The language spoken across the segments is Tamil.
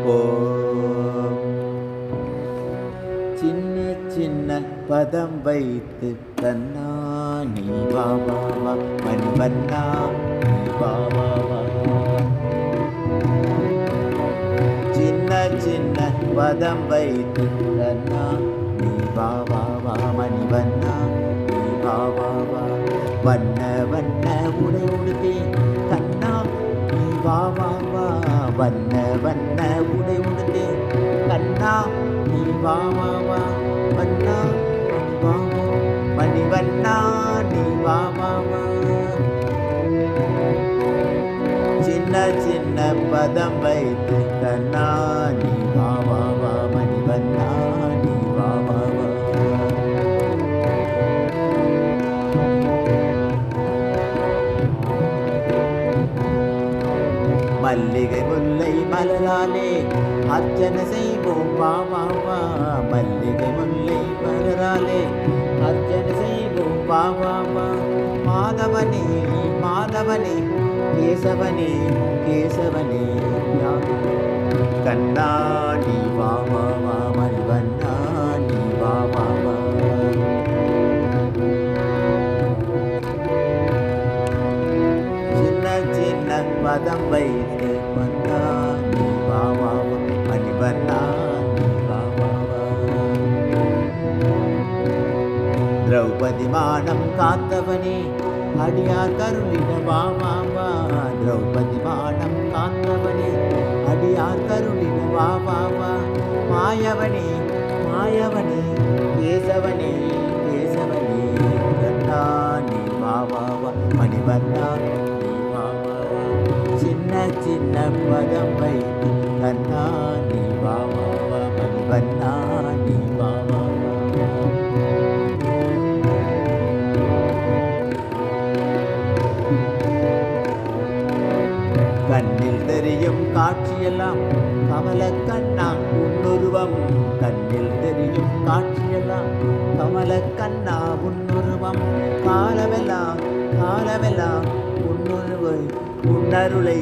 ஓம். சின்ன சின்ன பதம் வைத்து கண்ணா நீ வா வா வா மணிவண்ணா நீ வா வா வா. சின்ன சின்ன பதம் வைத்து கண்ணா நீ வா வா வா மணிவண்ணா நீ வா வா வா. வண்ண வண்ண உடை உடுத்தி கண்ணா நீ வா வா வா. வண்ண வண்ண உடை உடுத்தி கண்ணா நீ வா வா வா. வண்ணா நீ வா வா மணிவண்ணா நீ வா வா வா. சின்ன சின்ன பதம் வைத்து கண்ணா நீ வா வா வா மணிவண்ணா நீ வா வா வா. மல்லிகை முல்லை மலராலே அர்ச்சனை செய்வோம் வா வா வா. மல்லிகை முல்லை மலராலே அர்ச்சனை செய்வோம் வா வா வா. மாதவனே மாதவனே கேசவனே கேசவனே கண்ணா நீ வா வா வா மணிவண்ணா நீ வா வா வா. சின்ன சின்ன பதம் வைத்து வந்தா நீ வா வா வா மணிவண்ணா நீ வா வா வா. திரௌபதி மானம் காத்தவனே அடியார் கருளிட வா வா வா. திரௌபதி மானம் காத்தவனே அடியார் கருளிட வா வா வா. மாயவனே மாயவனே கேசவனே கேசவனே கண்ணா நீ வா வா வா மணிவண்ணா நீ வா வா வா. சின்ன சின்ன பதம் வைத்து கண்ணா நீ வா வா வா மணிவண்ணா நீ வா வா வா. கண்ணில் தெரியும் காட்சியெல்லாம் கமல கண்ணா உன்னுருவம். கண்ணில் தெரியும் காட்சியெல்லாம் கமல கண்ணா உன்னுருவம். காலமெல்லாம் காலமெல்லாம் உன்னுருவை உன்னருளை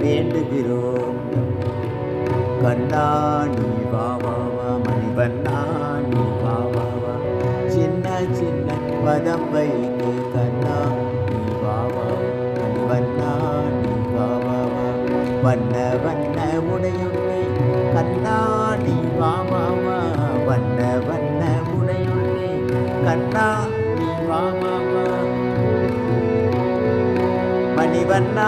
வேண்டுகிறோம் கண்ணா நீ வா வா வா மணிவண்ணா நீ வா வா வா. சின்ன சின்ன பதம் வைத்து கண்ணா நீ வா வா மணிவண்ணா நீ வா வா வா. வண்ண வண்ண உடையுள்ளே கண்ணா நீ வா வா வா. வண்ண வண்ண உடையுள்ளே கண்ணா நீ வா வா வா மணிவண்ணா